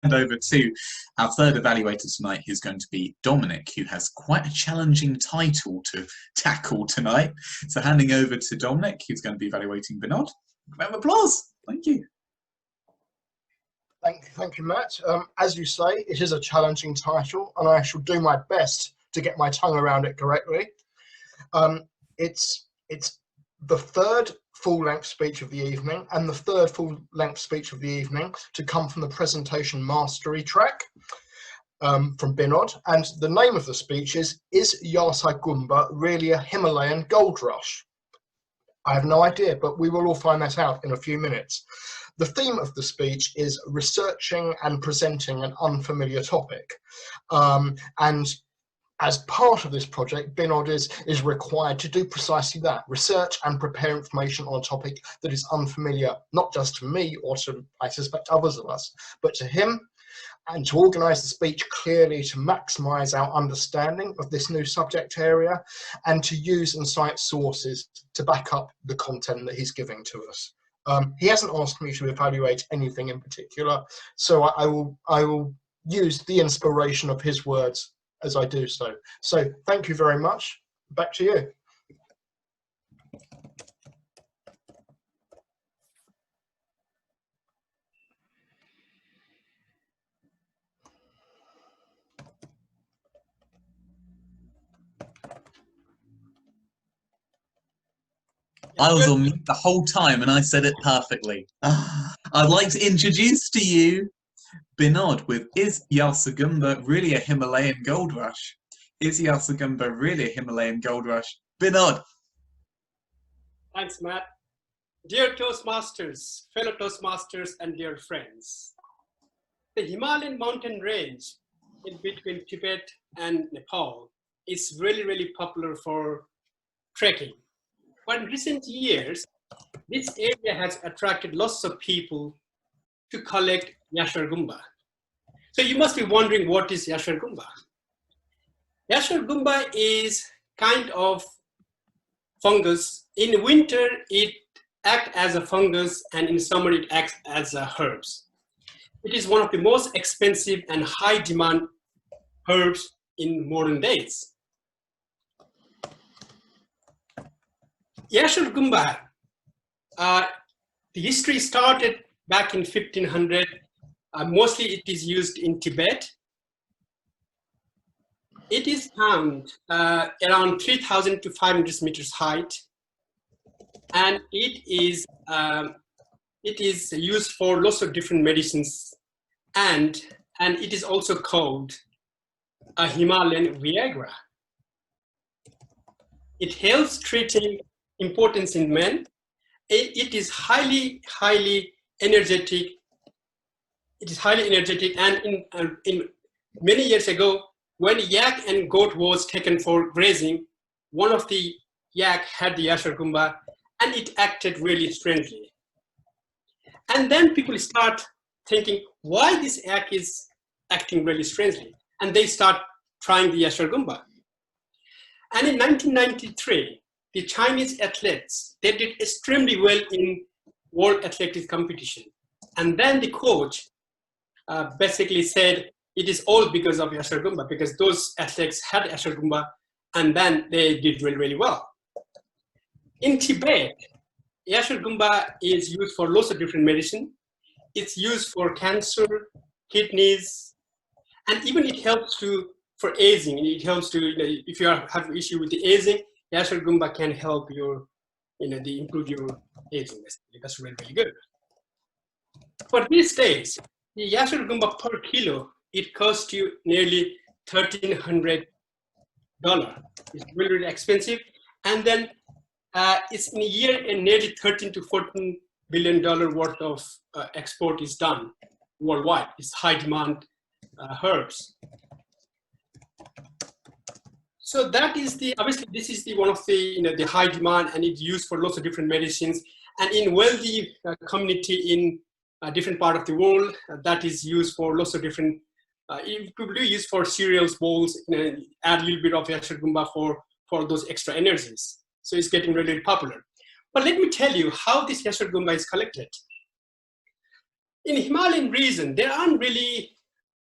hand over to our third evaluator tonight, who's going to be Dominic, who has quite a challenging title to tackle tonight. So handing over to Dominic, who's going to be evaluating Binod. Round of applause. Thank you. Thank you, Matt. As you say, it is a challenging title, and I shall do my best to get my tongue around it correctly. It's the third full-length speech of the evening, and the third full-length speech of the evening to come from the presentation mastery track from Binod. And the name of the speech is Yarsagumba really a Himalayan gold rush? I have no idea, but we will all find that out in a few minutes. The theme of the speech is researching and presenting an unfamiliar topic. And as part of this project, Binod is required to do precisely that, research and prepare information on a topic that is unfamiliar, not just to me or to, I suspect, others of us, but to him, and to organise the speech clearly to maximise our understanding of this new subject area, and to use and cite sources to back up the content that he's giving to us. He hasn't asked me to evaluate anything in particular, so I will use the inspiration of his words as I do so. So thank you very much. Back to you. I was on mute the whole time and I said it perfectly. I'd like to introduce to you Binod with Is Yarsagumba really a Himalayan gold rush? Is Yarsagumba really a Himalayan gold rush? Binod. Thanks, Matt. Dear Toastmasters, fellow Toastmasters, and dear friends, the Himalayan mountain range in between Tibet and Nepal is really, really popular for trekking. But in recent years, this area has attracted lots of people to collect Yarsagumba. So you must be wondering, what is Yarsagumba? Yarsagumba is kind of fungus. In winter, it acts as a fungus, and in summer, it acts as a herbs. It is one of the most expensive and high demand herbs in modern days. Yarsagumba, the history started back in 1500. Mostly it is used in Tibet. It is found around 3,000 to 500 meters height, and it is used for lots of different medicines, and it is also called a Himalayan Viagra. It helps treating impotence in men. It is highly energetic. It is highly energetic, and in many years ago, when yak and goat was taken for grazing, one of the yak had the Yarsagumba, and it acted really strangely. And then people start thinking, why this yak is acting really strangely? And they start trying the Yarsagumba. And in 1993, the Chinese athletes, they did extremely well in World Athletics competition. And then the coach basically said, it is all because of Yarsagumba, because those athletes had Yarsagumba, and then they did really, really well. In Tibet, Yarsagumba is used for lots of different medicine. It's used for cancer, kidneys, and even it helps for aging. It helps to, if you have an issue with the aging, Yarsagumba can help your, improve your aging. That's really, really good. For these days, the Yarsagumba per kilo, it costs you nearly $1,300. It's really, really expensive. And then it's in a year and nearly $13 to $14 billion worth of export is done worldwide. It's high demand herbs. So that is obviously this is one of the, the high demand, and it's used for lots of different medicines. And in wealthy community in a different part of the world, that is used for lots of different, it could be used for cereals, bowls, add a little bit of Yarsagumba for those extra energies. So it's getting really popular. But let me tell you how this Yarsagumba is collected. in Himalayan region, there aren't really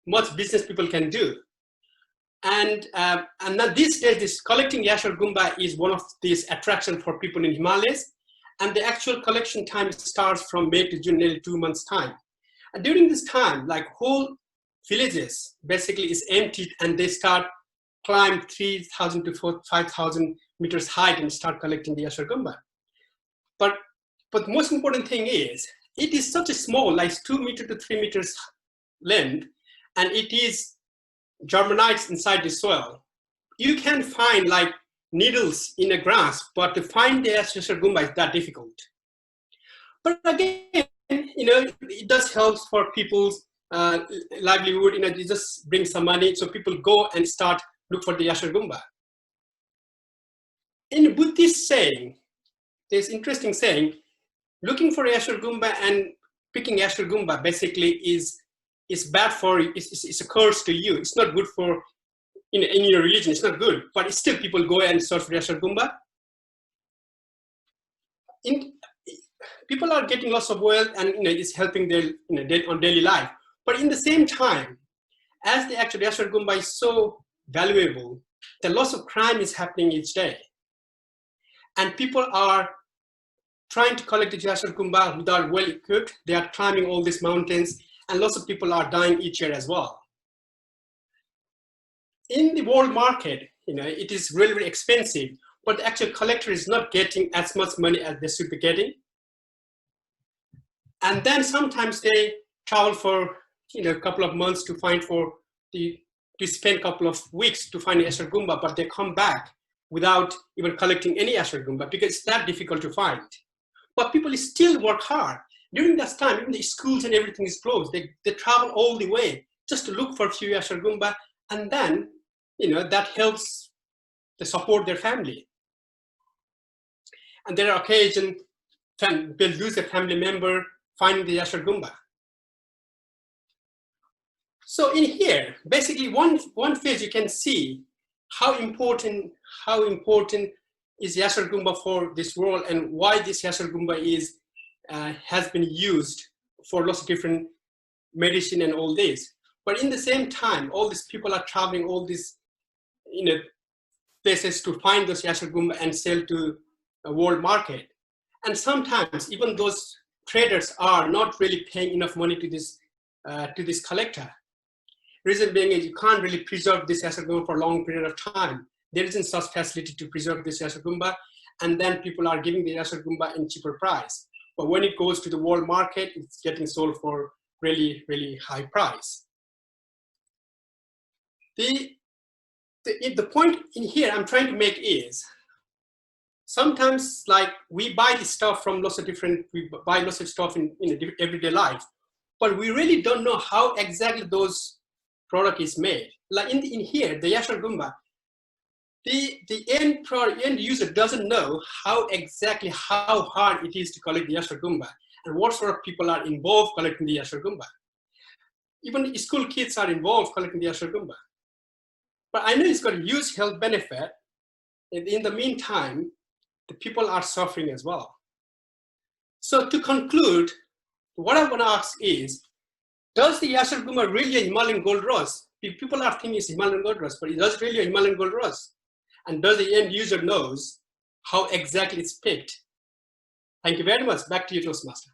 much business people can do. And now these days, this collecting Yarsagumba is one of these attractions for people in Himalayas. And the actual collection time starts from May to June, nearly 2 months' time. And during this time, like whole villages basically is emptied and they start climb 3,000 to 5,000 meters height and start collecting the Yarsagumba. But the most important thing is, it is such a small, like 2 meters to 3 meters length, and it is germinates inside the soil. You can find like needles in a grass, but to find the Yarsagumba is that difficult. But again, it does help for people's livelihood. It just brings some money, so people go and start look for the Yarsagumba. In Buddhist saying, there's interesting saying, looking for Yarsagumba and picking Yarsagumba basically is bad for you. It's a curse to you. It's not good for in your religion. It's not good, but still people go and search for Yarsagumba. People are getting lots of wealth, and it's helping their on daily life. But in the same time, as the actual Yarsagumba is so valuable, the lots of crime is happening each day, and people are trying to collect the Yarsagumba without well equipped. They are climbing all these mountains, and lots of people are dying each year as well. In the world market, it is really, really expensive, but the actual collector is not getting as much money as they should be getting. And then sometimes they travel for a couple of months to spend a couple of weeks to find Yarsagumba, but they come back without even collecting any Yarsagumba because it's that difficult to find. But people still work hard. During that time, even the schools and everything is closed. They travel all the way just to look for a few Yarsagumba, and then that helps to support their family. And there are occasions they'll lose a family member finding the Yarsagumba. So in here, basically one phase you can see how important is Yarsagumba for this world, and why this Yarsagumba has been used for lots of different medicine and all this. But in the same time, all these people are traveling all these places to find those Yarsagumba and sell to a world market. And sometimes even those traders are not really paying enough money to this collector. Reason being is you can't really preserve this Yarsagumba for a long period of time. There isn't such facility to preserve this Yarsagumba, and then people are giving the Yarsagumba in cheaper price. But when it goes to the world market, it's getting sold for really, really high price. The point in here I'm trying to make is, sometimes like we buy this stuff from we buy lots of stuff in everyday life, but we really don't know how exactly those product is made. Like in here, the Yarsagumba, the end user doesn't know how hard it is to collect the Yarsagumba and what sort of people are involved collecting the Yarsagumba. Even school kids are involved collecting the Yarsagumba. But I know it's got a huge health benefit. In the meantime, the people are suffering as well. So to conclude, what I want to ask is, does the Yarsagumba really a Himalayan gold rush? People are thinking it's Himalayan gold rush, but it does really a Himalayan gold rush. And does the end user knows how exactly it's picked? Thank you very much. Back to you, Toastmaster.